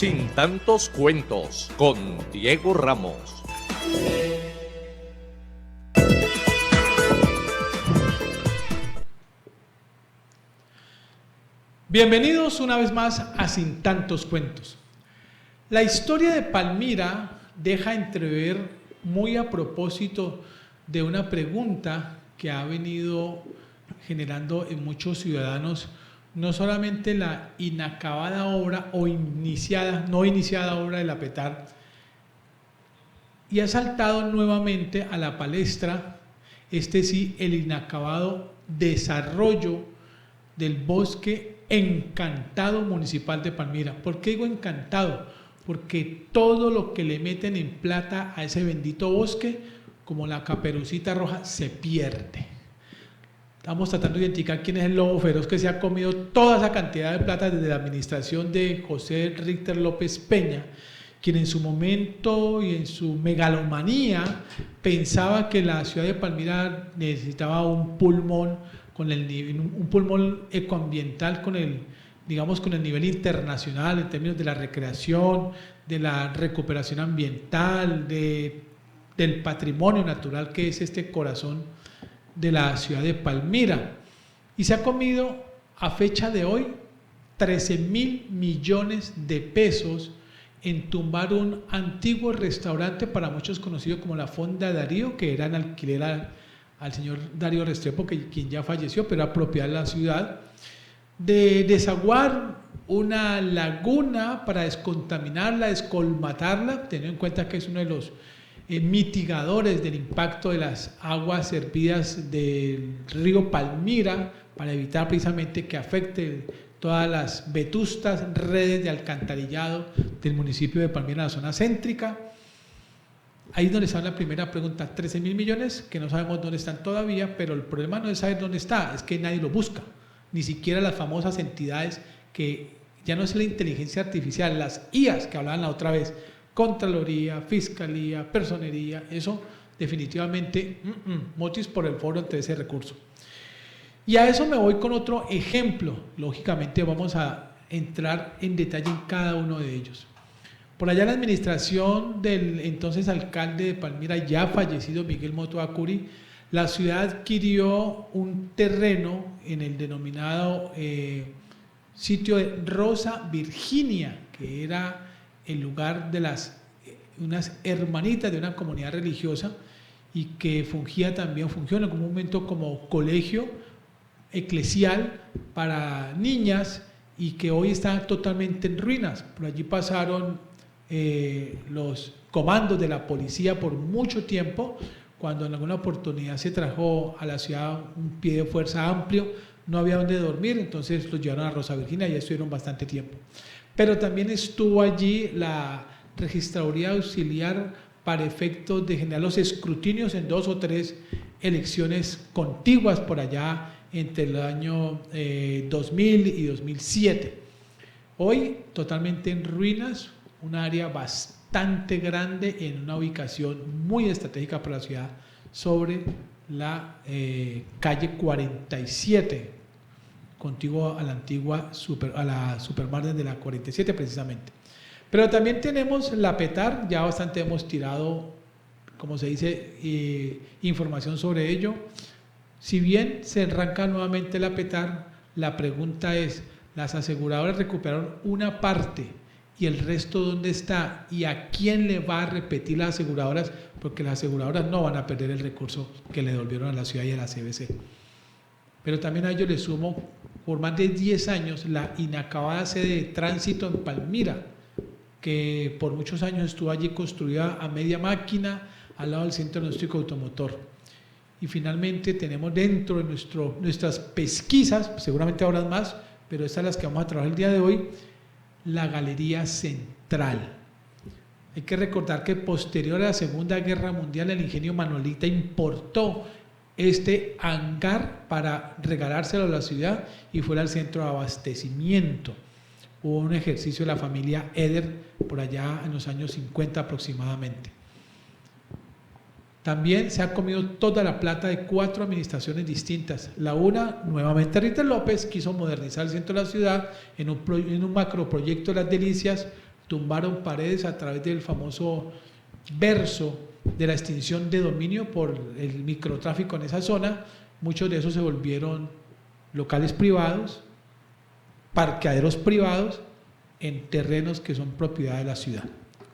Sin tantos cuentos, con Diego Ramos. Bienvenidos una vez más a Sin tantos cuentos. La historia de Palmira deja entrever, muy a propósito de una pregunta que ha venido generando en muchos ciudadanos, no solamente la inacabada obra o no iniciada obra de la PETAR, y ha saltado nuevamente a la palestra, el inacabado desarrollo del bosque encantado municipal de Palmira. ¿Por qué digo encantado? Porque todo lo que le meten en plata a ese bendito bosque, como la caperucita roja, se pierde. Estamos tratando de identificar quién es el lobo feroz que se ha comido toda esa cantidad de plata desde la administración de José Richter López Peña, quien en su momento y en su megalomanía pensaba que la ciudad de Palmira necesitaba un pulmón un pulmón ecoambiental con el nivel internacional en términos de la recreación, de la recuperación ambiental, del patrimonio natural que es este corazón de la ciudad de Palmira. Y se ha comido a fecha de hoy 13.000 millones de pesos en tumbar un antiguo restaurante, para muchos conocido como la Fonda Darío, que era en alquiler al señor Darío Restrepo, quien ya falleció, pero era propiedad de la ciudad, de desaguar una laguna para descontaminarla, descolmatarla, teniendo en cuenta que es uno de los mitigadores del impacto de las aguas hervidas del río Palmira, para evitar precisamente que afecte todas las vetustas redes de alcantarillado del municipio de Palmira, en la zona céntrica. Ahí es donde está la primera pregunta, 13.000 millones, que no sabemos dónde están todavía, pero el problema no es saber dónde está, es que nadie lo busca, ni siquiera las famosas entidades que ya no es la inteligencia artificial, las IAs que hablaban la otra vez, Contraloría, Fiscalía, Personería, eso definitivamente, motis por el foro ante ese recurso. Y a eso me voy con otro ejemplo, lógicamente vamos a entrar en detalle en cada uno de ellos. Por allá la administración del entonces alcalde de Palmira, ya fallecido Miguel Moto Acuri, la ciudad adquirió un terreno en el denominado sitio de Rosa Virginia, que era el lugar de unas hermanitas de una comunidad religiosa y que fungió en algún momento como colegio eclesial para niñas y que hoy está totalmente en ruinas. Por allí pasaron los comandos de la policía por mucho tiempo. Cuando en alguna oportunidad se trajo a la ciudad un pie de fuerza amplio, no había donde dormir, entonces los llevaron a Rosa Virginia y estuvieron bastante tiempo. Pero también estuvo allí la registraduría auxiliar para efectos de generar los escrutinios en 2 o 3 elecciones contiguas por allá entre el año 2000 y 2007. Hoy totalmente en ruinas, un área bastante grande en una ubicación muy estratégica para la ciudad sobre la calle 47, contiguo a la Supermarket de la 47 precisamente. Pero también tenemos la PETAR, ya bastante hemos tirado, como se dice, información sobre ello. Si bien se arranca nuevamente la PETAR, la pregunta es, las aseguradoras recuperaron una parte y el resto ¿dónde está? ¿Y a quién le va a repetir las aseguradoras? Porque las aseguradoras no van a perder el recurso que le devolvieron a la ciudad y a la CBC. Pero también a ello le sumo, por más de 10 años, la inacabada sede de tránsito en Palmira, que por muchos años estuvo allí construida a media máquina, al lado del Centro Diagnóstico Automotor. Y finalmente tenemos dentro de nuestras pesquisas, seguramente habrá más, pero estas son las que vamos a trabajar el día de hoy, la Galería Central. Hay que recordar que posterior a la Segunda Guerra Mundial, el ingenio Manuelita importó este hangar para regalárselo a la ciudad y fuera el centro de abastecimiento. Hubo un ejercicio de la familia Eder por allá en los años 50 aproximadamente. También se ha comido toda la plata de 4 administraciones distintas. La una, nuevamente Ritter López, quiso modernizar el centro de la ciudad en un macroproyecto de Las Delicias, tumbaron paredes a través del famoso verso de la extinción de dominio por el microtráfico en esa zona. Muchos de esos se volvieron locales privados, parqueaderos privados en terrenos que son propiedad de la ciudad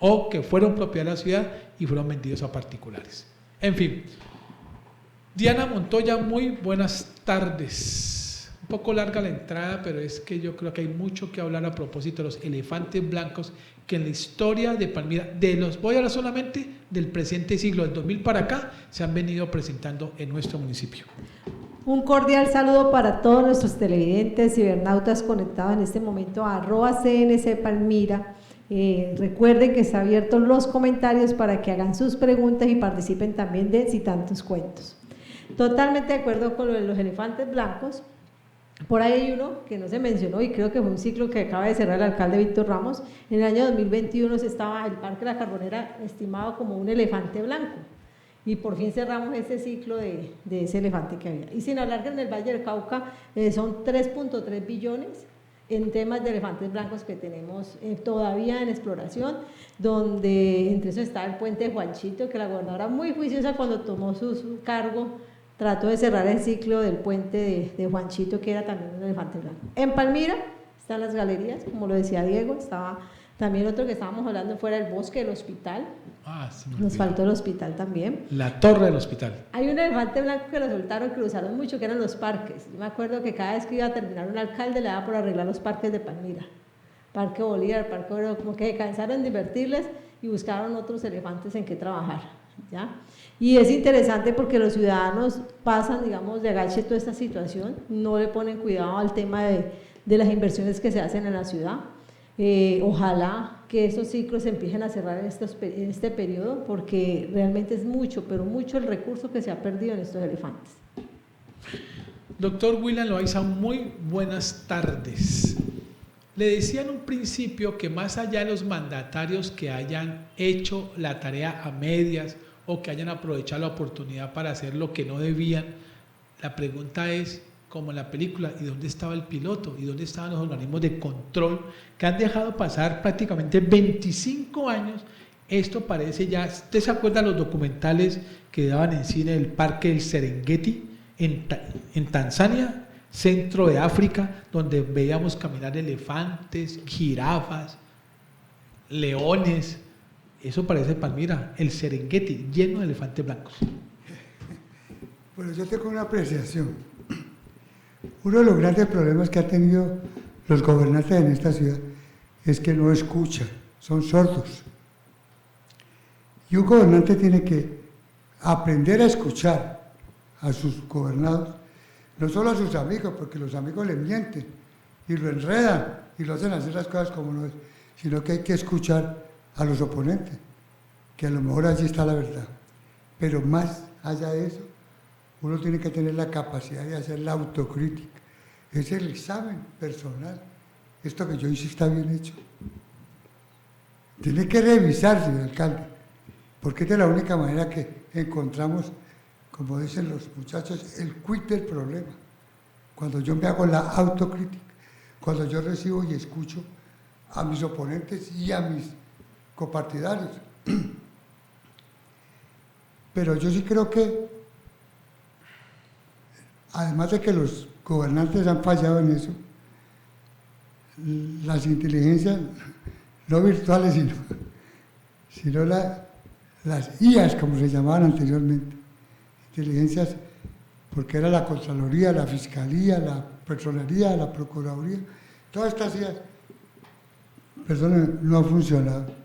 o que fueron propiedad de la ciudad y fueron vendidos a particulares. En fin, Diana Montoya, muy buenas tardes. Un poco larga la entrada, pero es que yo creo que hay mucho que hablar a propósito de los elefantes blancos que en la historia de Palmira, voy a hablar solamente del presente siglo, del 2000 para acá, se han venido presentando en nuestro municipio. Un cordial saludo para todos nuestros televidentes, cibernautas conectados en este momento a @CNC Palmira. Recuerden que está abiertos los comentarios para que hagan sus preguntas y participen también de Si Tantos Cuentos. Totalmente de acuerdo con lo de los elefantes blancos. Por ahí hay uno que no se mencionó y creo que fue un ciclo que acaba de cerrar el alcalde Víctor Ramos. En el año 2021 estaba el Parque La Carbonera estimado como un elefante blanco y por fin cerramos ese ciclo de ese elefante que había. Y sin hablar que en el Valle del Cauca son 3.3 billones en temas de elefantes blancos que tenemos todavía en exploración, donde entre eso está el puente de Juanchito, que la gobernadora muy juiciosa cuando tomó su cargo trató de cerrar el ciclo del puente de Juanchito, que era también un elefante blanco. En Palmira están las galerías, como lo decía Diego, estaba también otro que estábamos hablando fuera del bosque, el hospital. Nos faltó el hospital también. La torre del hospital. Hay un elefante blanco que lo soltaron, que lo usaron mucho, que eran los parques. Yo me acuerdo que cada vez que iba a terminar un alcalde le daba por arreglar los parques de Palmira. Parque Bolívar, Parque Oro, como que cansaron de invertirles y buscaron otros elefantes en que trabajar, ¿ya? Y es interesante porque los ciudadanos pasan, digamos, de agache toda esta situación, no le ponen cuidado al tema de las inversiones que se hacen en la ciudad. Ojalá que esos ciclos se empiecen a cerrar en este periodo, porque realmente es mucho, pero mucho el recurso que se ha perdido en estos elefantes. Doctor William Loaiza, muy buenas tardes. Le decía en un principio que más allá de los mandatarios que hayan hecho la tarea a medias o que hayan aprovechado la oportunidad para hacer lo que no debían, la pregunta es, como en la película, ¿y dónde estaba el piloto? ¿Y dónde estaban los organismos de control que han dejado pasar prácticamente 25 años? Esto parece ya, ¿usted se acuerda de los documentales que daban en cine del Parque del Serengeti en Tanzania, centro de África, donde veíamos caminar elefantes, jirafas, leones? Eso parece Palmira, el Serengeti, lleno de elefantes blancos. Bueno, yo tengo una apreciación. Uno de los grandes problemas que han tenido los gobernantes en esta ciudad es que no escuchan, son sordos. Y un gobernante tiene que aprender a escuchar a sus gobernados, no solo a sus amigos, porque los amigos le mienten y lo enredan y lo hacen hacer las cosas como no es, sino que hay que escuchar a los oponentes, que a lo mejor allí está la verdad. Pero más allá de eso, uno tiene que tener la capacidad de hacer la autocrítica. Es el examen personal. Esto que yo hice está bien hecho. Tiene que revisarse, señor alcalde, porque es de la única manera que encontramos, como dicen los muchachos, el quid del problema. Cuando yo me hago la autocrítica, cuando yo recibo y escucho a mis oponentes y a mis copartidarios. Pero yo sí creo que, además de que los gobernantes han fallado en eso, las inteligencias, no virtuales, sino las IAs, como se llamaban anteriormente, inteligencias, porque era la Contraloría, la Fiscalía, la Personería, la Procuraduría, todas estas IAs, perdón, no han funcionado.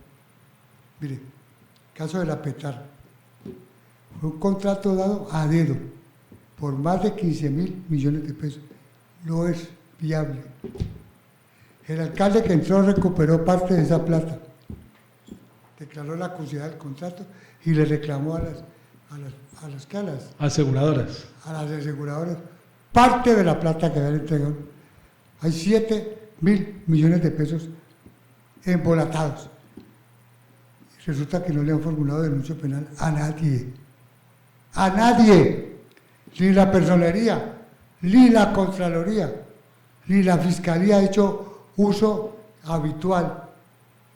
Mire, caso de la Petar, fue un contrato dado a dedo por más de 15.000 millones de pesos. No es viable. El alcalde que entró recuperó parte de esa plata, declaró la acusación del contrato y le reclamó a las aseguradoras. A las aseguradoras parte de la plata que habían entregado. Hay 7.000 millones de pesos embolatados. Resulta que no le han formulado denuncia penal a nadie. A nadie. Ni la Personería, ni la Contraloría, ni la Fiscalía ha hecho uso habitual,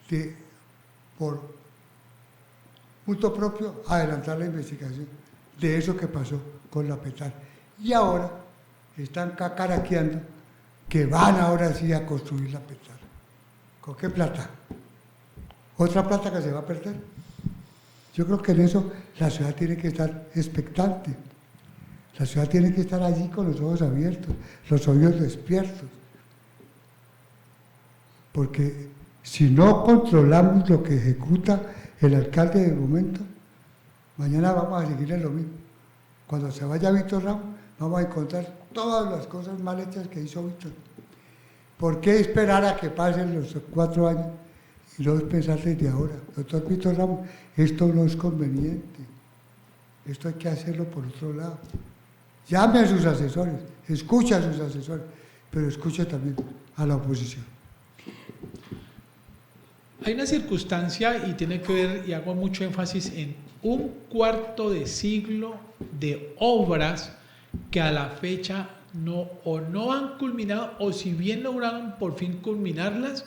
de, por punto propio, adelantar la investigación de eso que pasó con la Petar. Y ahora están cacaraqueando que van ahora sí a construir la Petar. ¿Con qué plata? ¿Otra plata que se va a perder? Yo creo que en eso la ciudad tiene que estar expectante. La ciudad tiene que estar allí con los ojos abiertos, los oídos despiertos. Porque si no controlamos lo que ejecuta el alcalde del momento, mañana vamos a seguir en lo mismo. Cuando se vaya Víctor Ramos, vamos a encontrar todas las cosas mal hechas que hizo Víctor. ¿Por qué esperar a que pasen los 4 años y no pensar desde ahora? Doctor Víctor Ramos, esto no es conveniente. Esto hay que hacerlo por otro lado. Llame a sus asesores, escuche a sus asesores, pero escuche también a la oposición. Hay una circunstancia y tiene que ver, y hago mucho énfasis en un cuarto de siglo de obras que a la fecha no han culminado, o si bien lograron por fin culminarlas,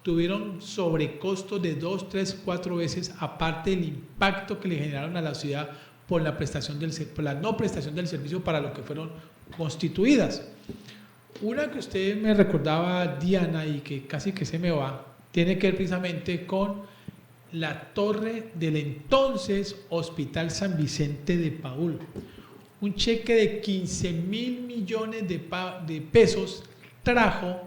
tuvieron sobrecostos de 2, 3, 4 veces, aparte del impacto que le generaron a la ciudad por la no prestación del servicio para lo que fueron constituidas. Una que usted me recordaba, Diana, y que casi que se me va, tiene que ver precisamente con la torre del entonces Hospital San Vicente de Paúl. Un cheque de 15.000 millones de pesos trajo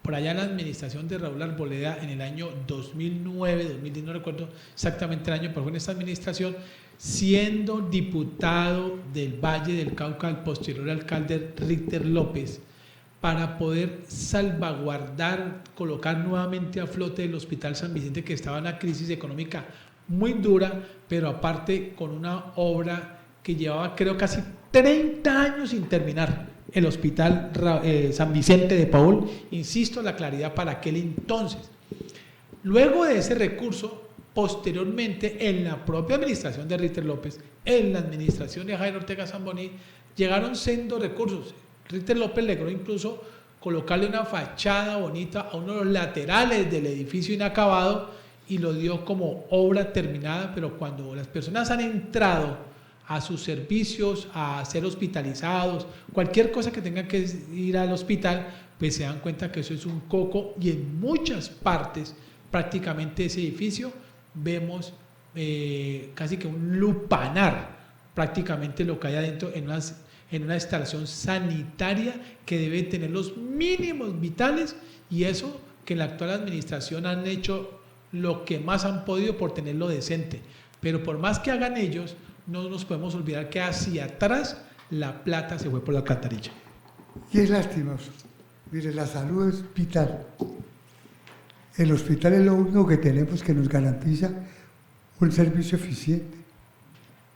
por allá la administración de Raúl Arboleda en el año 2009, 2010, no recuerdo exactamente el año, pero fue en esta administración, siendo diputado del Valle del Cauca, el posterior alcalde Richter López, para poder salvaguardar, colocar nuevamente a flote el Hospital San Vicente, que estaba en una crisis económica muy dura, pero aparte con una obra que llevaba creo casi 30 años sin terminar, el Hospital San Vicente de Paúl, insisto, la claridad para aquel entonces. Luego de ese recurso, posteriormente en la propia administración de Richter López, en la administración de Jairo Ortega Zamboní, llegaron siendo recursos. Richter López logró incluso colocarle una fachada bonita a uno de los laterales del edificio inacabado y lo dio como obra terminada, pero cuando las personas han entrado a sus servicios, a ser hospitalizados, cualquier cosa que tengan que ir al hospital, pues se dan cuenta que eso es un coco, y en muchas partes prácticamente ese edificio vemos casi que un lupanar prácticamente lo que hay adentro en una instalación sanitaria que debe tener los mínimos vitales, y eso que en la actual administración han hecho lo que más han podido por tenerlo decente, pero por más que hagan ellos, no nos podemos olvidar que hacia atrás la plata se fue por la alcantarilla. Y es lastimoso. Mire, la salud es vital. El hospital es lo único que tenemos que nos garantiza un servicio eficiente.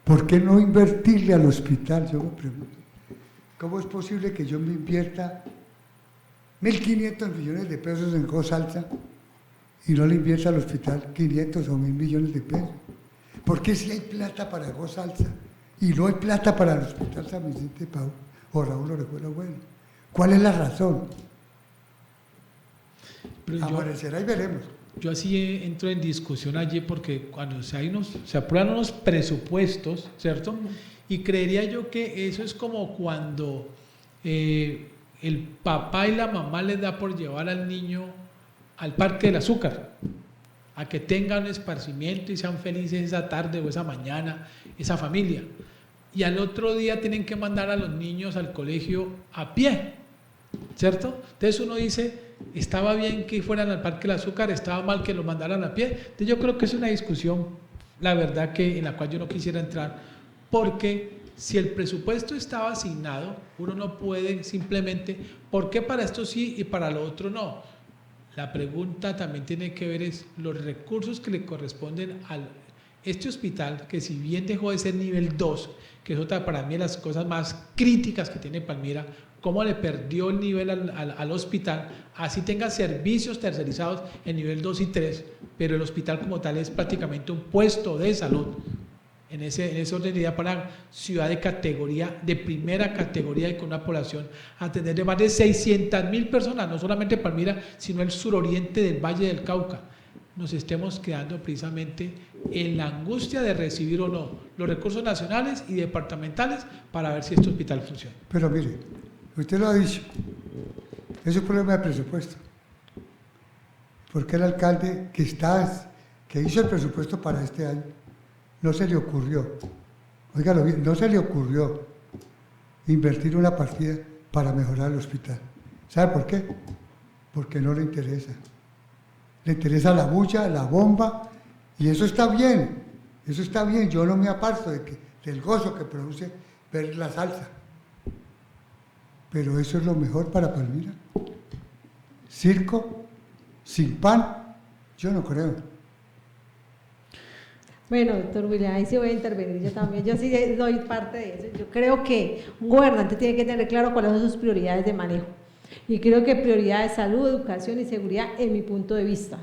¿Por qué no invertirle al hospital? Yo me pregunto. ¿Cómo es posible que yo me invierta 1.500 millones de pesos en Cosa Alta y no le invierta al hospital 500 o 1.000 millones de pesos? ¿Por qué si hay plata para Cosa Alta y no hay plata para el Hospital San Vicente de Paúl o Raúl Orejuela Bueno? ¿Cuál es la razón? Aparecerá y veremos. Yo así entro en discusión allí porque cuando se aprueban unos presupuestos, ¿cierto? Y creería yo que eso es como cuando el papá y la mamá les da por llevar al niño al Parque del Azúcar, a que tengan un esparcimiento y sean felices esa tarde o esa mañana, esa familia. Y al otro día tienen que mandar a los niños al colegio a pie, ¿cierto? Entonces uno dice, estaba bien que fueran al Parque del Azúcar, estaba mal que lo mandaran a pie. Entonces yo creo que es una discusión, la verdad, que en la cual yo no quisiera entrar, porque si el presupuesto estaba asignado, uno no puede simplemente, ¿por qué para esto sí y para lo otro no? La pregunta también tiene que ver es los recursos que le corresponden a este hospital, que si bien dejó de ser nivel 2, que es otra para mí de las cosas más críticas que tiene Palmira, cómo le perdió el nivel al hospital, así tenga servicios tercerizados en nivel 2 y 3, pero el hospital como tal es prácticamente un puesto de salud. en ese orden de idea para ciudad de categoría, de primera categoría y con una población a tener de más de 600.000 personas, no solamente Palmira, sino el suroriente del Valle del Cauca, nos estemos quedando precisamente en la angustia de recibir o no los recursos nacionales y departamentales para ver si este hospital funciona. Pero mire, usted lo ha dicho, es un problema de presupuesto. Porque el alcalde que hizo el presupuesto para este año, no se le ocurrió, óigalo bien, no se le ocurrió invertir una partida para mejorar el hospital. ¿Sabe por qué? Porque no le interesa. Le interesa la bulla, la bomba, y eso está bien, yo no me aparto del gozo que produce ver la salsa. Pero eso es lo mejor para Palmira. Circo sin pan, yo no creo. Bueno, doctor William, ahí sí voy a intervenir yo también, yo sí doy parte de eso. Yo creo que un gobernante tiene que tener claro cuáles son sus prioridades de manejo. Y creo que prioridades salud, educación y seguridad en mi punto de vista.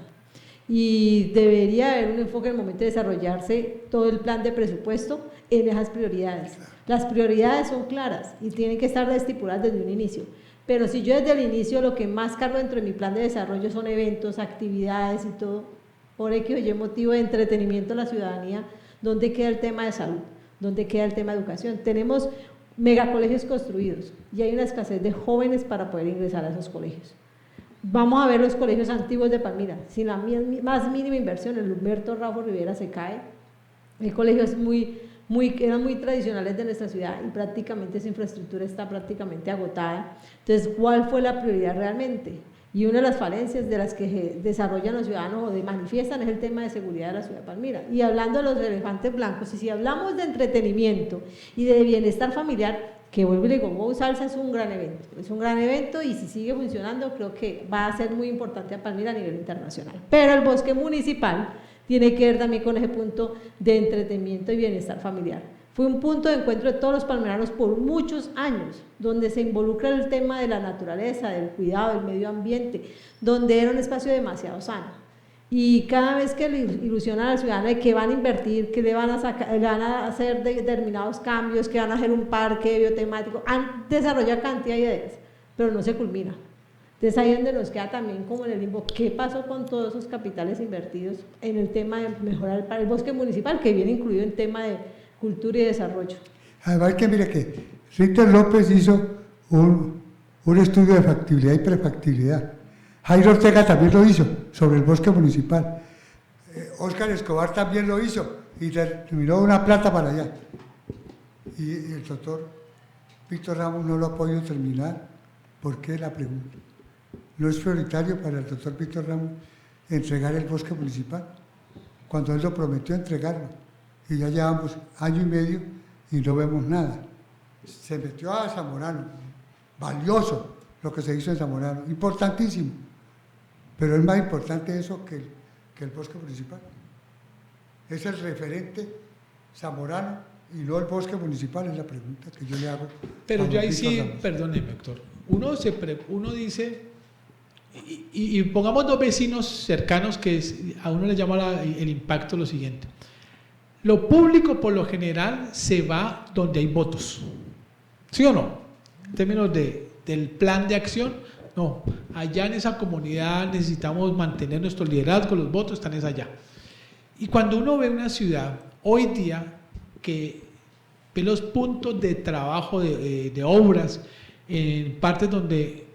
Y debería haber un enfoque en el momento de desarrollarse todo el plan de presupuesto en esas prioridades. Las prioridades son claras y tienen que estar estipuladas desde un inicio. Pero si yo desde el inicio lo que más cargo dentro de mi plan de desarrollo son eventos, actividades y todo, por X o Y motivo de entretenimiento a la ciudadanía, ¿dónde queda el tema de salud? ¿Dónde queda el tema de educación? Tenemos megacolegios construidos y hay una escasez de jóvenes para poder ingresar a esos colegios. Vamos a ver los colegios antiguos de Palmira, sin la más mínima inversión, el Humberto Raffo Rivera se cae, el colegio es eran muy tradicionales de nuestra ciudad y prácticamente esa infraestructura está prácticamente agotada. Entonces, ¿cuál fue la prioridad realmente? Y una de las falencias de las que desarrollan los ciudadanos o manifiestan es el tema de seguridad de la ciudad de Palmira. Y hablando de los elefantes blancos, y si hablamos de entretenimiento y de bienestar familiar, que vuelvo y le digo, Go Salsa es un gran evento y si sigue funcionando creo que va a ser muy importante a Palmira a nivel internacional. Pero el bosque municipal tiene que ver también con ese punto de entretenimiento y bienestar familiar. Fue un punto de encuentro de todos los palmiranos por muchos años, donde se involucra el tema de la naturaleza, del cuidado del medio ambiente, donde era un espacio demasiado sano. Y cada vez que le ilusionan al ciudadano de que van a invertir, que le van a hacer determinados cambios, que van a hacer un parque biotemático, han desarrollado cantidad de ideas, pero no se culmina. Entonces ahí es donde nos queda también como en el limbo, ¿qué pasó con todos esos capitales invertidos en el tema de mejorar el bosque municipal, que viene incluido en tema de cultura y desarrollo? Además que mire que Ritter López hizo un estudio de factibilidad y prefactibilidad. Jairo Ortega también lo hizo sobre el bosque municipal. Óscar Escobar también lo hizo y terminó una plata para allá. Y el doctor Víctor Ramos no lo ha podido terminar. ¿Por qué? La pregunta. ¿No es prioritario para el doctor Víctor Ramos entregar el bosque municipal? Cuando él lo prometió entregarlo. Y ya llevamos año y medio y no vemos nada. Se metió a Zamorano. Valioso lo que se hizo en Zamorano. Importantísimo. Pero es más importante eso que el bosque municipal. Es el referente Zamorano y no el bosque municipal, es la pregunta que yo le hago. Pero yo ahí sí, Ramos. perdóneme, doctor, uno dice, y pongamos dos vecinos cercanos que a uno le llama el impacto lo siguiente. Lo público por lo general se va donde hay votos, ¿sí o no? En términos del plan de acción. No, allá en esa comunidad necesitamos mantener nuestro liderazgo, los votos están allá. Y cuando uno ve una ciudad, hoy día, que ve los puntos de trabajo de obras en partes donde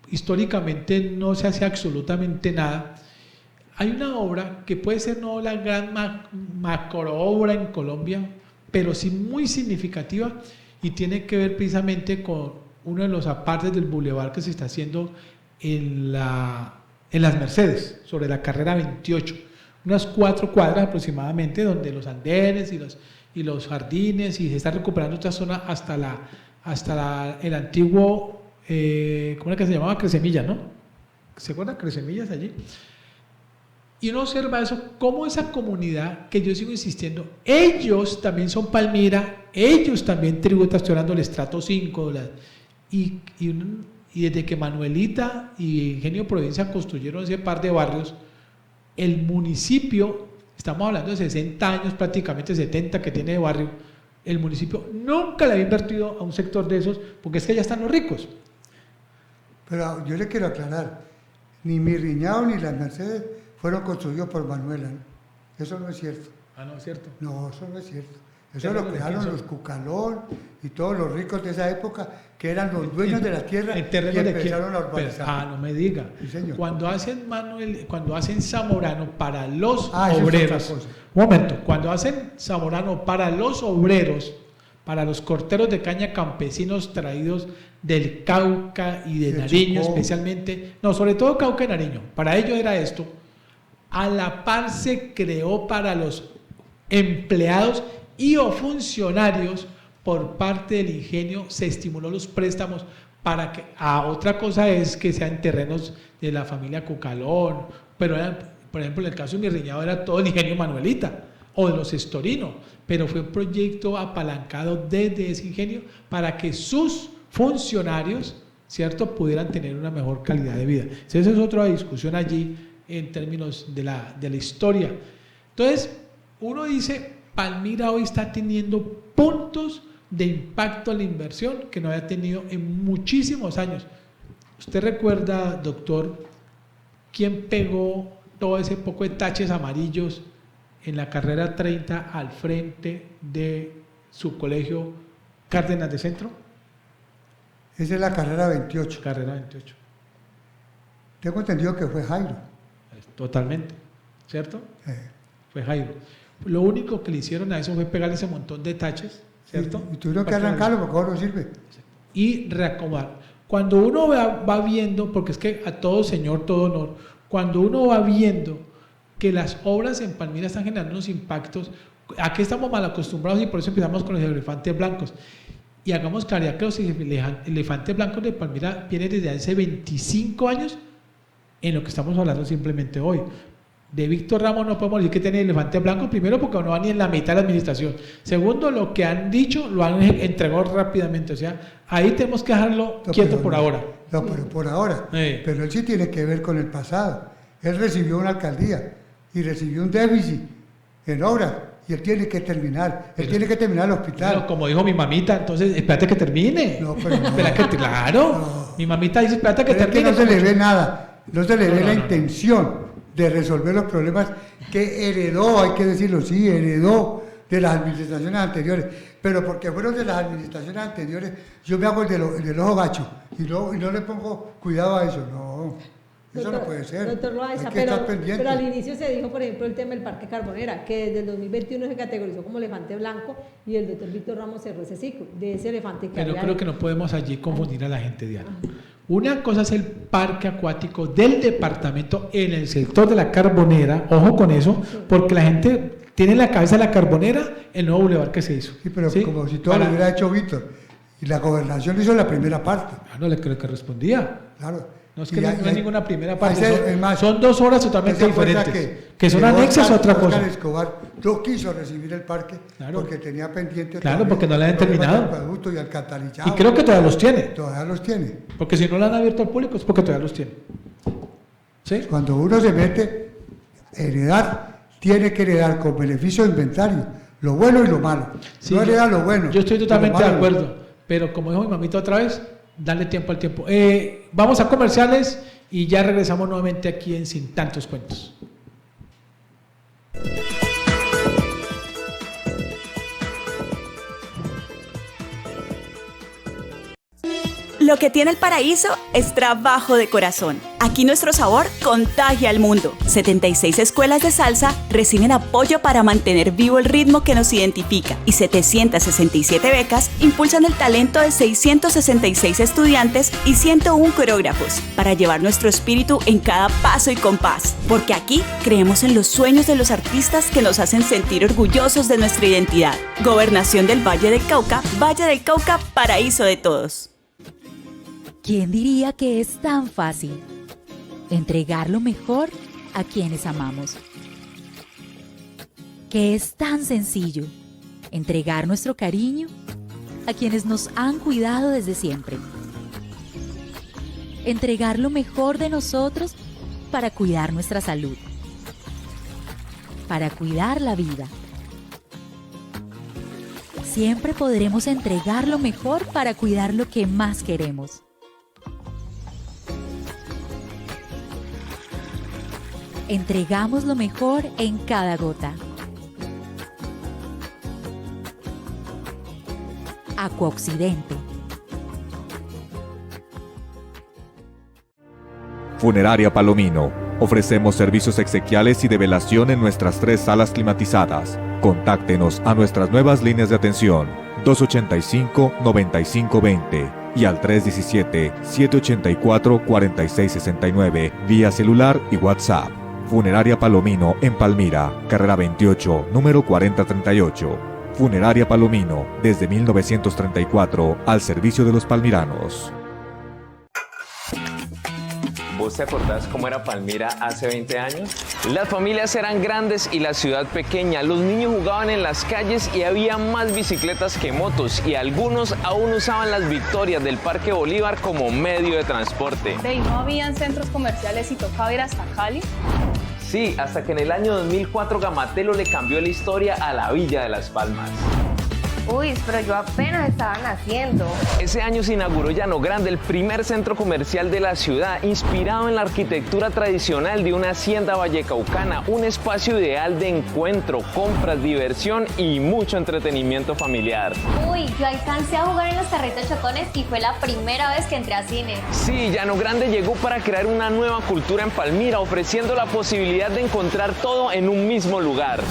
históricamente no se hace absolutamente nada, hay una obra que puede ser no la gran macro obra en Colombia, pero sí muy significativa y tiene que ver precisamente con uno de los apartes del bulevar que se está haciendo en las Mercedes, sobre la carrera 28, unas 4 cuadras aproximadamente, donde los andenes y los jardines, y se está recuperando esta zona hasta el antiguo, ¿cómo era que se llamaba? Cresemillas, ¿no? ¿Se acuerdan? Cresemillas allí. Y uno observa eso, cómo esa comunidad, que yo sigo insistiendo, ellos también son Palmira, ellos también tributan, estoy hablando del estrato 5, y desde que Manuelita y Ingenio Provincia construyeron ese par de barrios, el municipio estamos hablando de 60 años, prácticamente 70 que tiene de barrio, el municipio nunca le había invertido a un sector de esos, porque es que ya están los ricos. Pero yo le quiero aclarar, ni mi Riñao ni las Mercedes fueron construidos por Manuela, ¿no? Eso no es cierto. Ah, no es cierto. No, eso no es cierto. Eso lo crearon los Cucalón y todos los ricos de esa época, que eran los dueños de la tierra y empezaron a urbanizar. No me diga. Sí, señor. Cuando hacen Zamorano para los obreros, es otra cosa. un momento, cuando hacen Zamorano para los obreros, para los corteros de caña campesinos traídos del Cauca y de Nariño especialmente, no, sobre todo Cauca y Nariño, para ellos era esto, a la par se creó para los empleados y o funcionarios por parte del ingenio, se estimuló los préstamos para que, otra cosa es que sean terrenos de la familia Cucalón, pero eran, por ejemplo, en el caso de mi Riñado era todo el ingenio Manuelita o de los Estorino, pero fue un proyecto apalancado desde ese ingenio para que sus funcionarios, ¿cierto?, pudieran tener una mejor calidad de vida. Entonces, esa es otra discusión allí en términos de la historia. Entonces, uno dice, Palmira hoy está teniendo puntos de impacto a la inversión que no había tenido en muchísimos años. ¿Usted recuerda, doctor, quién pegó todo ese poco de taches amarillos en la carrera 30 al frente de su colegio Cárdenas de Centro? Esa es la carrera 28. Carrera 28. Tengo entendido que fue Jairo. Totalmente, ¿cierto? Fue Jairo. Lo único que le hicieron a eso fue pegarle ese montón de taches, ¿cierto? Y tuvieron que arrancarlo porque ahora no sirve. Y reacomodar. Cuando uno va viendo, porque es que a todo señor, todo honor, cuando uno va viendo que las obras en Palmira están generando unos impactos, aquí estamos mal acostumbrados y por eso empezamos con los elefantes blancos. Y hagamos claridad que los elefantes blancos de Palmira vienen desde hace 25 años en lo que estamos hablando simplemente hoy. De Víctor Ramos no podemos decir que tiene elefante blanco, primero porque no va ni en la mitad de la administración, segundo, lo que han dicho lo han entregado rápidamente, o sea, ahí tenemos que dejarlo quieto por ahora. No, pero por ahora, pero él sí tiene que ver con el pasado. Él recibió una alcaldía y recibió un déficit en obras y él tiene que terminar, tiene que terminar el hospital. Pero como dijo mi mamita, entonces espérate que termine. No, pero no. Claro, no. Mi mamita dice espérate que termine. Es que no se le ve nada, no se le ve la intención de resolver los problemas que heredó, hay que decirlo, sí, heredó de las administraciones anteriores, pero porque fueron de las administraciones anteriores, yo me hago el del ojo gacho y no le pongo cuidado a eso, no, eso doctor, no puede ser. Doctor Loaiza, hay que estar pendiente. Pero al inicio se dijo, por ejemplo, el tema del Parque Carbonera, que desde el 2021 se categorizó como elefante blanco y el doctor Víctor Ramos cerró ese ciclo de ese elefante que pero había creo ahí. que no podemos allí confundir a la gente, Diana. Una cosa es el parque acuático del departamento en el sector de la Carbonera, ojo con eso, porque la gente tiene en la cabeza de la Carbonera el nuevo bulevar que se hizo. Sí, pero ¿sí? Como si todo lo hubiera hecho Víctor, y la gobernación hizo la primera parte. No le creo que respondía. Claro. No es que no es ninguna primera parte, más, son 2 horas totalmente diferentes, que son anexas a otra cosa. Oscar Escobar no quiso recibir el parque porque tenía pendiente. Claro, porque no le habían terminado. Y alcantarillado. Y creo que todavía los tiene. Todavía los tiene. Porque si no lo han abierto al público es porque todavía los tiene. ¿Sí? Cuando uno se mete, heredar, tiene que heredar con beneficio de inventario, lo bueno y lo malo. Sí, no heredar lo bueno. Yo estoy totalmente de acuerdo, pero como dijo mi mamita otra vez, darle tiempo al tiempo. Vamos a comerciales y ya regresamos nuevamente aquí en Sin Tantos Cuentos. Lo que tiene el paraíso es trabajo de corazón. Aquí nuestro sabor contagia al mundo. 76 escuelas de salsa reciben apoyo para mantener vivo el ritmo que nos identifica y 767 becas impulsan el talento de 666 estudiantes y 101 coreógrafos para llevar nuestro espíritu en cada paso y compás. Porque aquí creemos en los sueños de los artistas que nos hacen sentir orgullosos de nuestra identidad. Gobernación del Valle del Cauca, paraíso de todos. ¿Quién diría que es tan fácil entregar lo mejor a quienes amamos? Que es tan sencillo entregar nuestro cariño a quienes nos han cuidado desde siempre. Entregar lo mejor de nosotros para cuidar nuestra salud. para cuidar la vida. Siempre podremos entregar lo mejor para cuidar lo que más queremos. Entregamos lo mejor en cada gota. Acuaoccidente. Funeraria Palomino. Ofrecemos servicios exequiales y de velación en nuestras 3 salas climatizadas. Contáctenos a nuestras nuevas líneas de atención 285-9520 y al 317-784-4669 vía celular y WhatsApp. Funeraria Palomino en Palmira, carrera 28, número 4038. Funeraria Palomino, desde 1934, al servicio de los palmiranos. ¿Vos te acordás cómo era Palmira hace 20 años? Las familias eran grandes y la ciudad pequeña. Los niños jugaban en las calles y había más bicicletas que motos. Y algunos aún usaban las Victorias del Parque Bolívar como medio de transporte. ¿Y no habían centros comerciales y tocaba ir hasta Cali? Sí, hasta que en el año 2004 Gamatelo le cambió la historia a la Villa de Las Palmas. Uy, pero yo apenas estaba naciendo. Ese año se inauguró Llano Grande, el primer centro comercial de la ciudad, inspirado en la arquitectura tradicional de una hacienda vallecaucana, un espacio ideal de encuentro, compras, diversión y mucho entretenimiento familiar. Uy, yo alcancé a jugar en los carritos chocones y fue la primera vez que entré a cine. Sí, Llano Grande llegó para crear una nueva cultura en Palmira, ofreciendo la posibilidad de encontrar todo en un mismo lugar.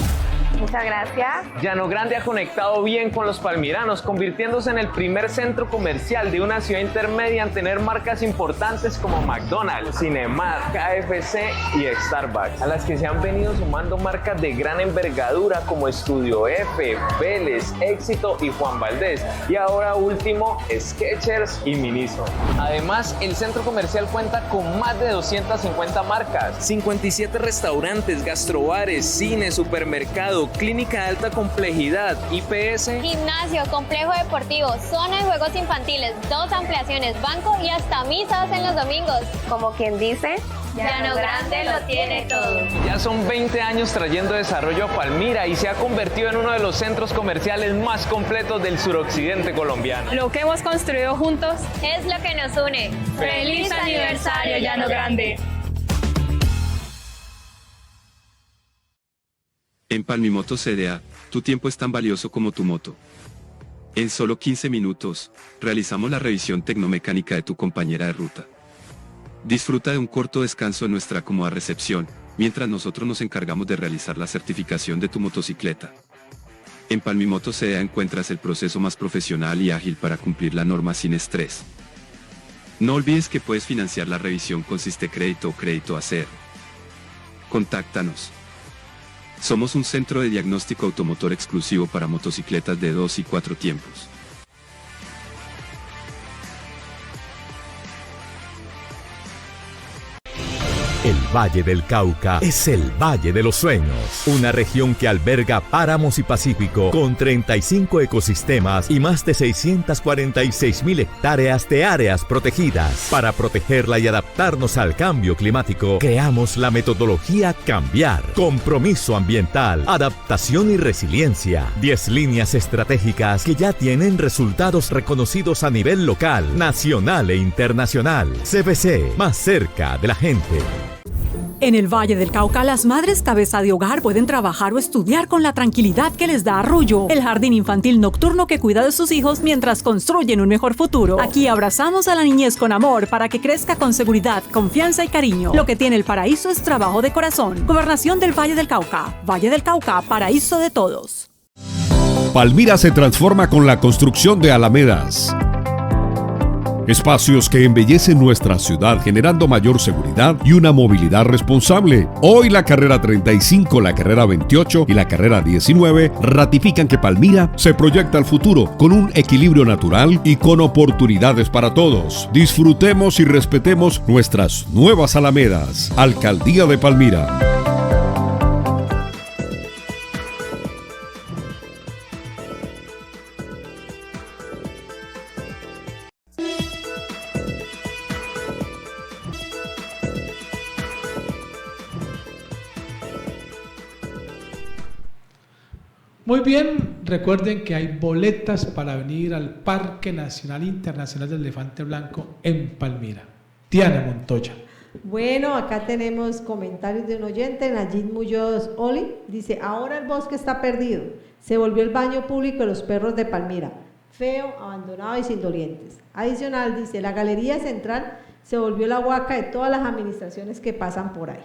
Muchas gracias. Llano Grande ha conectado bien con los palmiranos, convirtiéndose en el primer centro comercial de una ciudad intermedia en tener marcas importantes como McDonald's, Cinemark, KFC y Starbucks, a las que se han venido sumando marcas de gran envergadura como Estudio F, Vélez, Éxito y Juan Valdez, y ahora último Skechers y Miniso. Además, el centro comercial cuenta con más de 250 marcas, 57 restaurantes, gastrobares, cine, supermercado, clínica de alta complejidad, IPS, gimnasio, complejo deportivo, zona de juegos infantiles, 2 ampliaciones, banco y hasta misas en los domingos. Como quien dice, Llano Grande lo tiene todo. Ya son 20 años trayendo desarrollo a Palmira y se ha convertido en uno de los centros comerciales más completos del suroccidente colombiano. Lo que hemos construido juntos es lo que nos une. ¡Feliz aniversario, Llano Grande! En Palmimoto CDA, tu tiempo es tan valioso como tu moto. En solo 15 minutos, realizamos la revisión tecnomecánica de tu compañera de ruta. Disfruta de un corto descanso en nuestra cómoda recepción, mientras nosotros nos encargamos de realizar la certificación de tu motocicleta. En Palmimoto CDA encuentras el proceso más profesional y ágil para cumplir la norma sin estrés. No olvides que puedes financiar la revisión con Sistecrédito o Crédito ACR. Contáctanos. Somos un centro de diagnóstico automotor exclusivo para motocicletas de 2 y 4 tiempos. El Valle del Cauca es el Valle de los Sueños, una región que alberga páramos y pacífico con 35 ecosistemas y más de 646.000 hectáreas de áreas protegidas. Para protegerla y adaptarnos al cambio climático, creamos la metodología Cambiar, compromiso ambiental, adaptación y resiliencia. 10 líneas estratégicas que ya tienen resultados reconocidos a nivel local, nacional e internacional. CBC, más cerca de la gente. En el Valle del Cauca, las madres cabeza de hogar pueden trabajar o estudiar con la tranquilidad que les da Arrullo, el jardín infantil nocturno que cuida de sus hijos mientras construyen un mejor futuro. Aquí abrazamos a la niñez con amor para que crezca con seguridad, confianza y cariño. Lo que tiene el paraíso es trabajo de corazón. Gobernación del Valle del Cauca. Valle del Cauca, paraíso de todos. Palmira se transforma con la construcción de alamedas. Espacios que embellecen nuestra ciudad generando mayor seguridad y una movilidad responsable. Hoy la carrera 35, la carrera 28 y la carrera 19 ratifican que Palmira se proyecta al futuro con un equilibrio natural y con oportunidades para todos. Disfrutemos y respetemos nuestras nuevas alamedas. Alcaldía de Palmira. Muy bien, recuerden que hay boletas para venir al Parque Nacional Internacional del Elefante Blanco en Palmira. Diana Montoya. Bueno, acá tenemos comentarios de un oyente, Nayib Muñoz Oli, dice, ahora el bosque está perdido, se volvió el baño público de los perros de Palmira, feo, abandonado y sin dolientes. Adicional, dice, la galería central se volvió la huaca de todas las administraciones que pasan por ahí.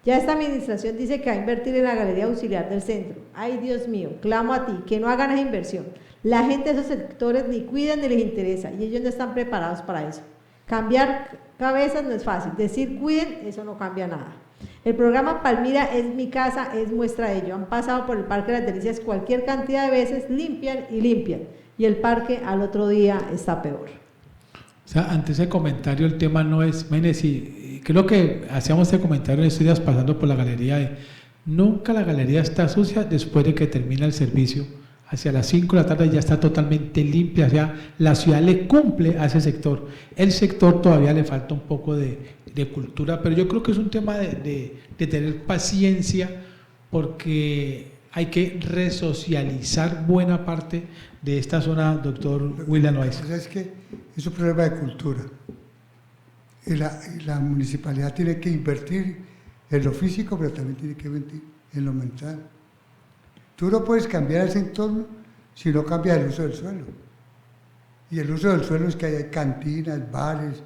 Ya esta administración dice que va a invertir en la galería auxiliar del centro. Ay, Dios mío, clamo a ti, que no hagan esa inversión. La gente de esos sectores ni cuidan ni les interesa y ellos no están preparados para eso. Cambiar cabezas no es fácil, decir cuiden, eso no cambia nada. El programa Palmira es mi casa, es muestra de ello. Han pasado por el Parque de las Delicias cualquier cantidad de veces, limpian y el parque al otro día está peor. O sea, ante ese comentario el tema no es, imagínense, creo que hacíamos este comentario en estos días pasando por la galería de nunca la galería está sucia después de que termina el servicio. Hacia las 5 de la tarde ya está totalmente limpia, o sea, la ciudad le cumple a ese sector. El sector todavía le falta un poco de cultura, pero yo creo que es un tema de tener paciencia porque hay que resocializar buena parte de esta zona, doctor William Weiss. Es que es un problema de cultura. Y la municipalidad tiene que invertir en lo físico, pero también tiene que invertir en lo mental. Tú no puedes cambiar ese entorno si no cambias el uso del suelo. Y el uso del suelo es que hay cantinas, bares,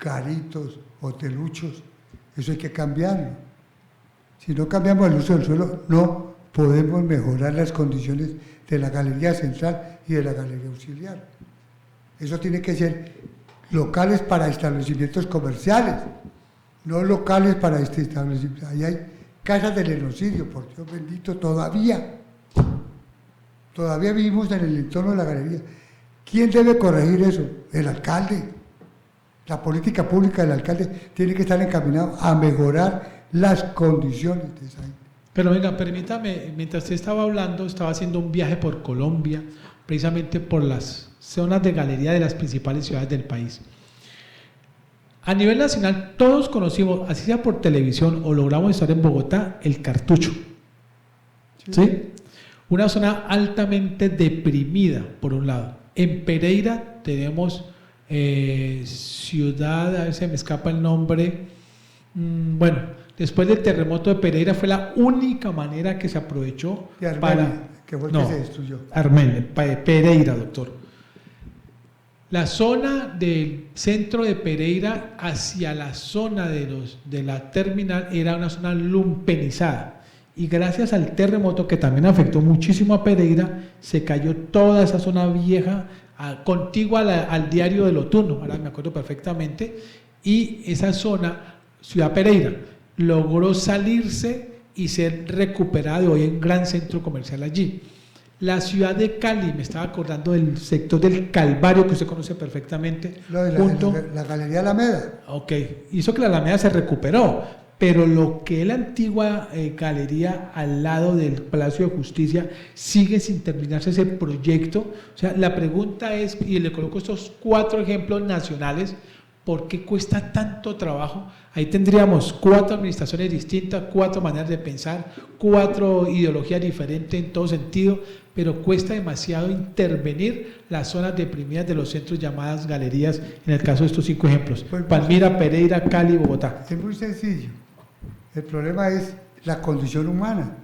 garitos, hoteluchos. Eso hay que cambiarlo. Si no cambiamos el uso del suelo, no podemos mejorar las condiciones de la galería central y de la galería auxiliar. Eso tiene que ser locales para establecimientos comerciales, no locales para este establecimiento. Ahí hay casas del genocidio, por Dios bendito, todavía vivimos en el entorno de la galería. ¿Quién debe corregir eso? El alcalde. La política pública del alcalde tiene que estar encaminada a mejorar las condiciones de esa gente. Pero venga, permítame, mientras usted estaba hablando, estaba haciendo un viaje por Colombia, precisamente por las zonas de galería de las principales ciudades del país. A nivel nacional, todos conocimos, así sea por televisión o logramos estar en Bogotá, el Cartucho. ¿Sí? Una zona altamente deprimida, por un lado. En Pereira tenemos ciudad, a ver si me escapa el nombre, bueno, después del terremoto de Pereira fue la única manera que se aprovechó Armenia, para… que fue el no, que se destruyó. Armenia, Pereira, doctor. La zona del centro de Pereira hacia la zona de la terminal era una zona lumpenizada y gracias al terremoto que también afectó muchísimo a Pereira, se cayó toda esa zona vieja contigua al diario del Otuno, ahora me acuerdo perfectamente, y esa zona, Ciudad Pereira, logró salirse y ser recuperada y hoy hay un gran centro comercial allí. La ciudad de Cali, me estaba acordando del sector del Calvario que usted conoce perfectamente. La Galería Alameda. Ok, hizo que la Alameda se recuperó, pero lo que es la antigua galería al lado del Palacio de Justicia sigue sin terminarse ese proyecto. O sea, la pregunta es, y le coloco estos 4 ejemplos nacionales, ¿por qué cuesta tanto trabajo? Ahí tendríamos 4 administraciones distintas, 4 maneras de pensar, 4 ideologías diferentes en todo sentido, pero cuesta demasiado intervenir las zonas deprimidas de los centros llamadas galerías, en el caso de estos 5 ejemplos, Palmira, Pereira, Cali, Bogotá. Es muy sencillo. El problema es la condición humana.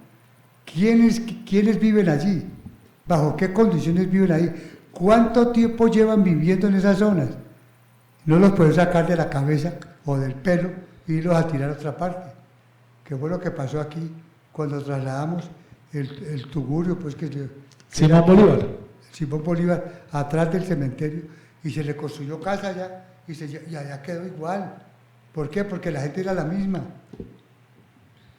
¿Quiénes viven allí? ¿Bajo qué condiciones viven ahí? ¿Cuánto tiempo llevan viviendo en esas zonas? No los puedes sacar de la cabeza o del pelo e irlos a tirar a otra parte. Que fue lo que pasó aquí cuando trasladamos el tugurio, pues que Simón Bolívar. Simón Bolívar, atrás del cementerio, y se le construyó casa allá y allá quedó igual. ¿Por qué? Porque la gente era la misma.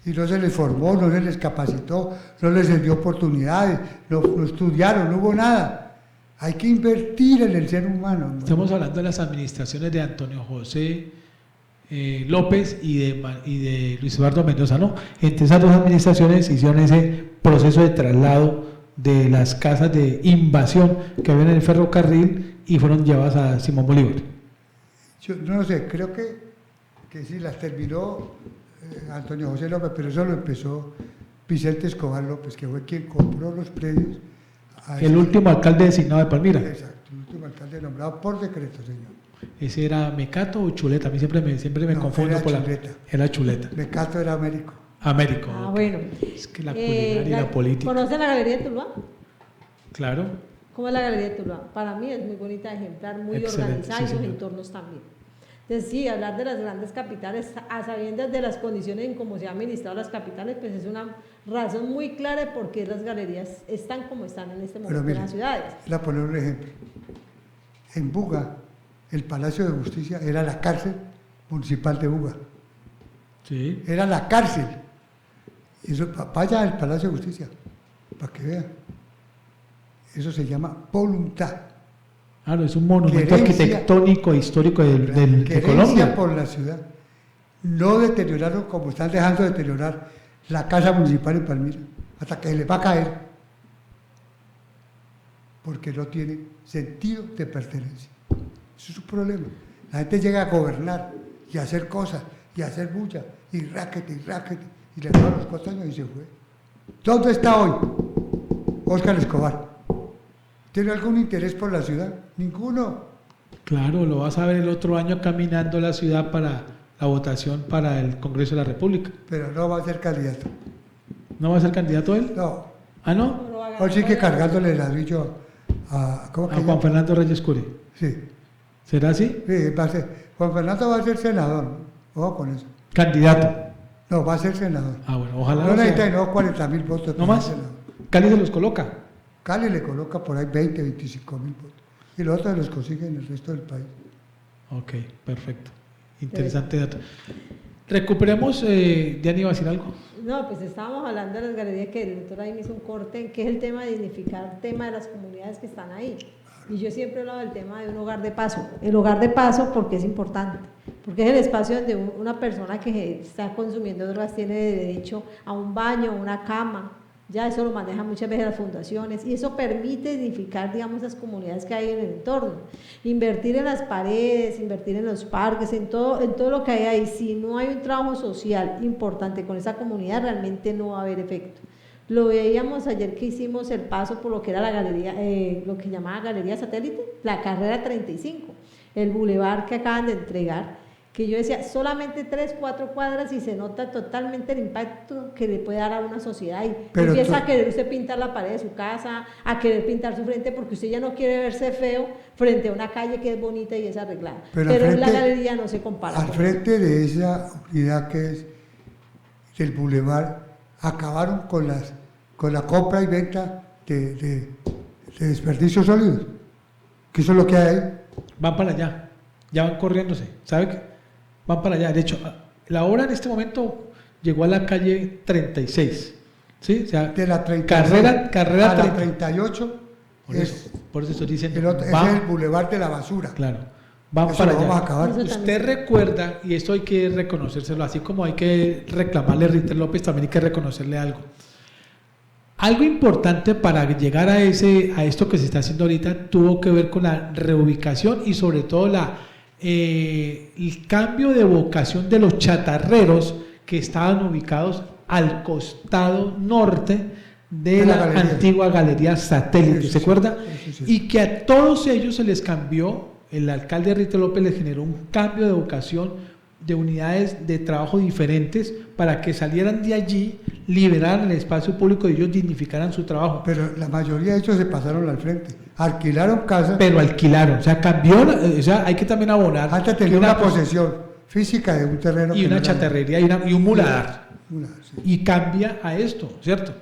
Y no se les formó, no se les capacitó, no les dio oportunidades, no estudiaron, no hubo nada. Hay que invertir en el ser humano. Estamos hablando de las administraciones de Antonio José López y de Luis Eduardo Mendoza, ¿no? Entre esas 2 administraciones hicieron ese proceso de traslado de las casas de invasión que había en el ferrocarril y fueron llevadas a Simón Bolívar. Yo no sé, creo que sí las terminó Antonio José López, pero eso lo empezó Vicente Escobar López, que fue quien compró los predios. El último alcalde designado de Palmira. Exacto, el último alcalde nombrado por decreto, señor. ¿Ese era Mecato o Chuleta? A mí siempre me confundo era por Chuleta. Era Chuleta. Mecato era Américo. Américo. Bueno. Es que la culinaria y la política. ¿Conoce la Galería de Tuluá? Claro. ¿Cómo es la Galería de Tuluá? Para mí es muy bonita, ejemplar, muy organizada, sí, y los señor. entornos también. Entonces, sí, hablar de las grandes capitales, a sabiendas de las condiciones en cómo se han administrado las capitales, pues es una razón muy clara de por qué las galerías están como están en este momento en las ciudades. Le voy a poner un ejemplo. En Buga, el Palacio de Justicia era la cárcel municipal de Buga. Sí. Era la cárcel. Eso, vaya al Palacio de Justicia, para que vean. Eso se llama voluntad. Claro, es un monumento arquitectónico e histórico de Colombia. Por la ciudad. No deterioraron como están dejando de deteriorar la casa municipal en Palmira, hasta que les va a caer, porque no tiene sentido de pertenencia. Eso es un problema. La gente llega a gobernar y a hacer cosas, y a hacer bulla, y raquete, y le daban los 4 años y se fue. ¿Dónde está hoy Óscar Escobar? ¿Tiene algún interés por la ciudad? Ninguno. Claro, lo vas a ver el otro año caminando la ciudad para la votación para el Congreso de la República. Pero no va a ser candidato. ¿No va a ser candidato él? No. ¿Ah, no? Hoy sigue cargándole el ladrillo a Juan Fernando Reyes Curi. Sí. ¿Será así? Sí, va a ser. Juan Fernando va a ser senador, ¿no? Ojo con eso. ¿Candidato? No, va a ser senador. Ah, bueno, ojalá. No necesita 40.000 votos. ¿No más? ¿Cali se los coloca? Cali le coloca por ahí 20, 25.000 votos. Y los otros los consiguen en el resto del país. Ok, perfecto. Interesante dato. Recuperemos, Diana, ¿iba a decir algo? No, pues estábamos hablando de las galerías, que el doctor ahí me hizo un corte, que es el tema de dignificar, el tema de las comunidades que están ahí. Y yo siempre he hablado del tema de un hogar de paso. El hogar de paso, porque es importante, porque es el espacio donde una persona que está consumiendo drogas tiene derecho a un baño, una cama. Ya eso lo manejan muchas veces las fundaciones, y eso permite edificar, digamos, esas comunidades que hay en el entorno. Invertir en las paredes, invertir en los parques, en todo lo que hay ahí. Si no hay un trabajo social importante con esa comunidad, realmente no va a haber efecto. Lo veíamos ayer que hicimos el paso por lo que era la galería, lo que llamaba Galería Satélite, la carrera 35, el bulevar que acaban de entregar, que yo decía, solamente 3, 4 cuadras y se nota totalmente el impacto que le puede dar a una sociedad. Y empieza a querer usted pintar la pared de su casa, a querer pintar su frente, porque usted ya no quiere verse feo frente a una calle que es bonita y es arreglada. Pero en la galería no se compara. Al frente de esa unidad que es del bulevar, acabaron con la compra y venta de desperdicios sólidos. ¿Qué eso es lo que hay ahí? Van para allá, ya van corriéndose, ¿sabe qué? Van para allá. De hecho, la obra en este momento llegó a la calle 36, ¿sí? O sea, de la 36 carrera a la 38. Por eso estoy diciendo. Ese es el bulevar de la basura. Claro. Van eso para lo allá. Vamos a acabar. Usted recuerda, y esto hay que reconocérselo, así como hay que reclamarle a Ritter López, también hay que reconocerle algo. Algo importante para llegar a esto que se está haciendo ahorita tuvo que ver con la reubicación y sobre todo el cambio de vocación de los chatarreros que estaban ubicados al costado norte de la antigua Galería Satélite, ¿se acuerda? Sí. Y que a todos ellos se les cambió, el alcalde Ritter López les generó un cambio de vocación, de unidades de trabajo diferentes para que salieran de allí, liberaran el espacio público y ellos dignificaran su trabajo. Pero la mayoría de ellos se pasaron al frente, alquilaron casas. Pero alquilaron, o sea, cambió, o sea, hay que también abonar. Antes tenía una posesión física de un terreno. Y una chatarrería y un muladar. Sí. Y cambia a esto, ¿cierto?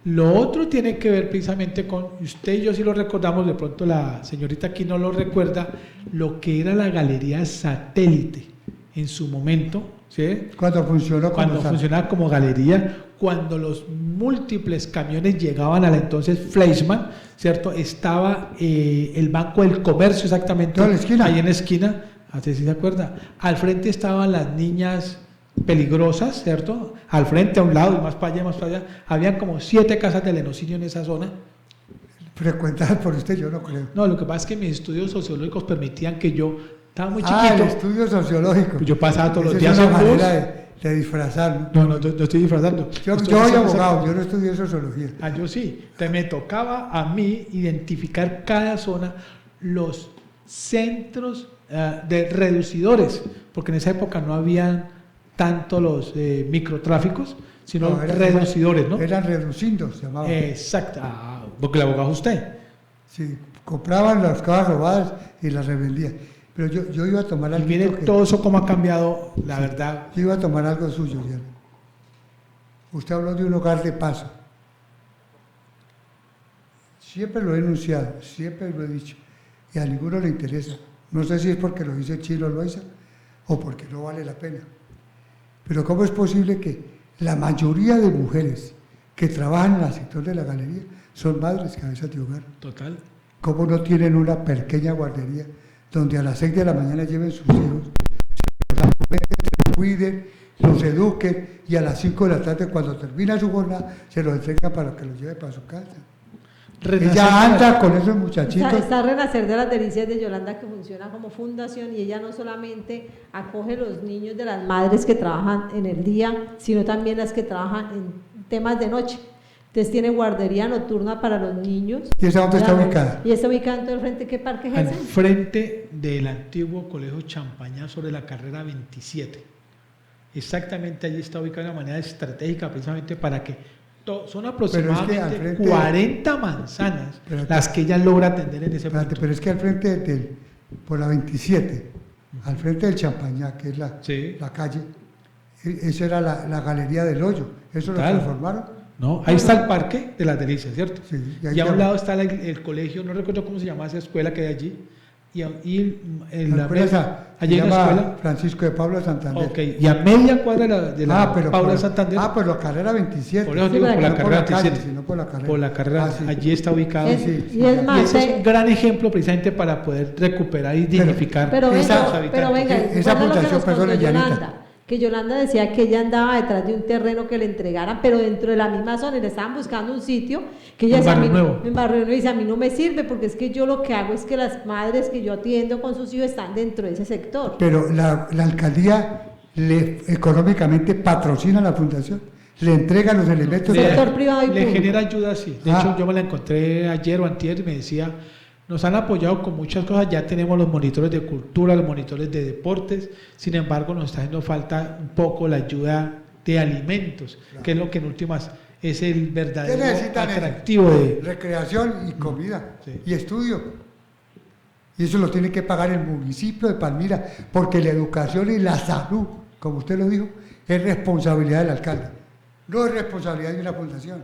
Lo otro tiene que ver precisamente con, usted y yo sí lo recordamos, de pronto la señorita aquí no lo recuerda, lo que era la Galería Satélite en su momento, ¿sí? Cuando funcionaba como galería, cuando los múltiples camiones llegaban a la entonces Fleischmann, ¿cierto? Estaba el Banco del Comercio exactamente, ahí en la esquina, así se acuerda. Al frente estaban las niñas peligrosas, ¿cierto? Al frente, a un lado y más para allá, más para allá. Habían como 7 casas de lenocidio en esa zona. Frecuentadas por usted, yo no creo. No, lo que pasa es que mis estudios sociológicos permitían que yo estaba muy chiquito. El estudio sociológico. Yo pasaba todos los días en bus. de disfrazar. No estoy disfrazando. Yo soy abogado, yo no estudié sociología. Yo sí. Entonces me tocaba a mí identificar cada zona, los centros de reducidores, porque en esa época no habían tanto los microtráficos, sino reducidores, ¿no? Eran reducindos, se llamaban. Exacto, porque el abogado es usted. Sí, compraban las cosas robadas y las revendían. Pero yo iba a tomar algo. Mire todo eso cómo ha cambiado, la verdad. Yo iba a tomar algo suyo, ya. Usted habló de un hogar de paso. Siempre lo he enunciado, siempre lo he dicho, y a ninguno le interesa. No sé si es porque lo dice Chilo Loaiza o porque no vale la pena. Pero ¿cómo es posible que la mayoría de mujeres que trabajan en el sector de la galería son madres cabezas de hogar? Total. ¿Cómo no tienen una pequeña guardería donde a las 6 de la mañana lleven sus hijos, los cuiden, los eduquen y a las 5 de la tarde, cuando termina su jornada, se los entregan para que los lleve para su casa? Ella anda con esos muchachitos. Está Renacer de las Delicias de Yolanda, que funciona como fundación, y ella no solamente acoge los niños de las madres que trabajan en el día, sino también las que trabajan en temas de noche. Entonces tiene guardería nocturna para los niños. ¿Y esa dónde está ubicada? ¿Y está ubicada en todo el frente? ¿Qué parque es ese? Al frente del antiguo Colegio Champañá, sobre la carrera 27. Exactamente allí está ubicada de una manera estratégica, precisamente para que son aproximadamente 40 manzanas las que ella logra atender en ese punto. Pero es que al frente por la 27, al frente del Champañá, que es la calle, esa era la Galería del Hoyo. ¿Eso lo transformaron? No, ahí está el Parque de las Delicias, ¿cierto? Sí, y a un lado está el colegio, no recuerdo cómo se llama esa escuela que hay allí. Y en la mesa, allí hay una escuela. Francisco de Paula Santander. Ok, y a media cuadra de la Paula Santander. Por la carrera 27. Por la carrera 27. Sino por la carrera. Por la carrera, allí está ubicado. Y ese es un gran ejemplo precisamente para poder recuperar y dignificar pero venga, esa fundación, perdón, Yolanda, que Yolanda decía que ella andaba detrás de un terreno que le entregaran, pero dentro de la misma zona, y le estaban buscando un sitio que ella decía, en Barrio Nuevo, dice, a mí no me sirve, porque es que yo lo que hago es que las madres que yo atiendo con sus hijos están dentro de ese sector. Pero la alcaldía económicamente patrocina la fundación, le entrega los elementos. Sector privado y público. Le genera ayuda, sí. De hecho, yo me la encontré ayer o antier y me decía, nos han apoyado con muchas cosas, ya tenemos los monitores de cultura, los monitores de deportes, sin embargo nos está haciendo falta un poco la ayuda de alimentos, que es lo que en últimas es el verdadero atractivo de recreación y comida y estudio. Y eso lo tiene que pagar el municipio de Palmira, porque la educación y la salud, como usted lo dijo, es responsabilidad del alcalde, no es responsabilidad de una fundación.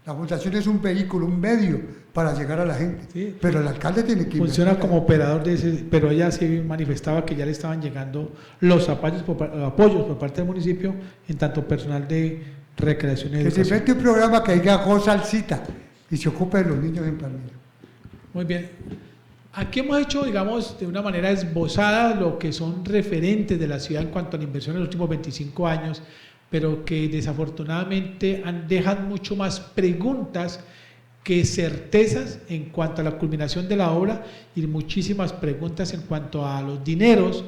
La fundación es un vehículo, un medio para llegar a la gente, pero el alcalde tiene que funciona como operador de ese, pero ella sí manifestaba que ya le estaban llegando los apoyos por parte del municipio en tanto personal de recreación y educación. Que se invente un programa que diga Salsita y se ocupe de los niños en Palmira. Muy bien. Aquí hemos hecho, digamos, de una manera esbozada lo que son referentes de la ciudad en cuanto a la inversión en los últimos 25 años, pero que desafortunadamente dejan mucho más preguntas que certezas en cuanto a la culminación de la obra y muchísimas preguntas en cuanto a los dineros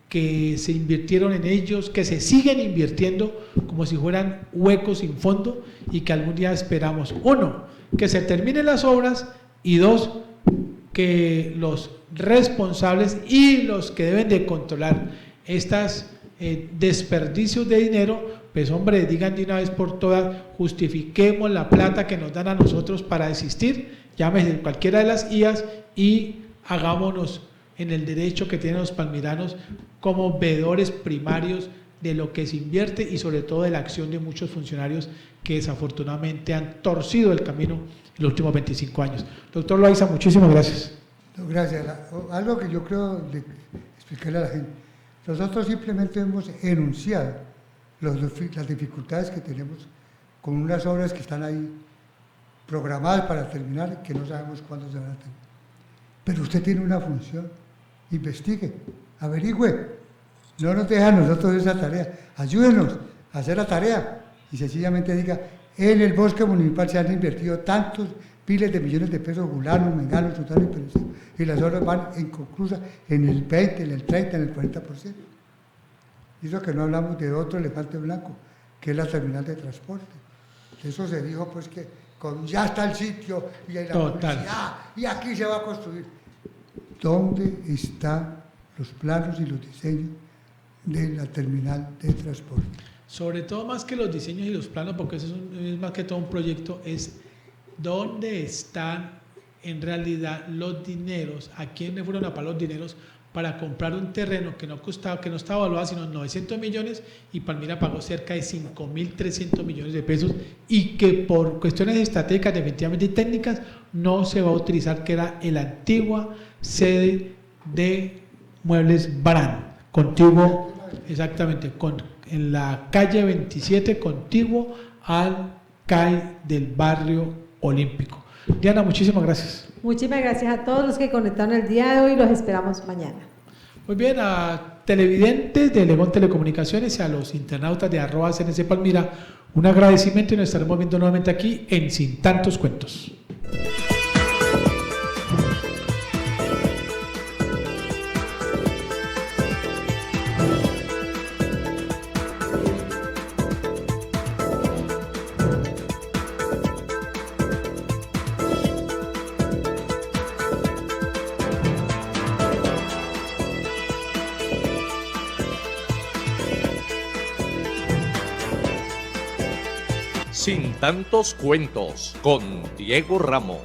que se invirtieron en ellos, que se siguen invirtiendo como si fueran huecos sin fondo y que algún día esperamos, uno, que se terminen las obras y dos, que los responsables y los que deben de controlar estas desperdicios de dinero, pues hombre, digan de una vez por todas, justifiquemos la plata que nos dan a nosotros para existir, llámese cualquiera de las IAS, y hagámonos en el derecho que tienen los palmiranos como veedores primarios de lo que se invierte y sobre todo de la acción de muchos funcionarios que desafortunadamente han torcido el camino en los últimos 25 años. Doctor Loaiza, muchísimas gracias. No, gracias. Algo que yo creo de explicarle a la gente. Nosotros simplemente hemos enunciado las dificultades que tenemos con unas obras que están ahí programadas para terminar, que no sabemos cuándo se van a terminar. Pero usted tiene una función, investigue, averigüe, no nos deja a nosotros esa tarea, ayúdenos a hacer la tarea y sencillamente diga, en el bosque municipal se han invertido tantos miles de millones de pesos, fulano, mengano, total y las obras van inconclusas en el 20, en el 30, en el 40%. Y eso que no hablamos de otro elefante blanco, que es la terminal de transporte. Eso se dijo pues que ya está el sitio y hay la publicidad y aquí se va a construir. ¿Dónde están los planos y los diseños de la terminal de transporte? Sobre todo más que los diseños y los planos, porque eso es más que todo un proyecto, es dónde están en realidad los dineros, a quién le fueron a pagar los dineros para comprar un terreno que no estaba evaluado sino 900 millones y Palmira pagó cerca de 5.300 millones de pesos y que por cuestiones estratégicas definitivamente y técnicas no se va a utilizar, que era la antigua sede de Muebles Barán, contiguo, exactamente, en la calle 27, contiguo al CAI del barrio Olímpico. Diana, muchísimas gracias. Muchísimas gracias a todos los que conectaron el día de hoy, los esperamos mañana. Muy bien, a televidentes de Legón Telecomunicaciones y a los internautas de @CNC Palmira, un agradecimiento y nos estaremos viendo nuevamente aquí en Sin Tantos Cuentos. Sin Tantos Cuentos con Diego Ramos.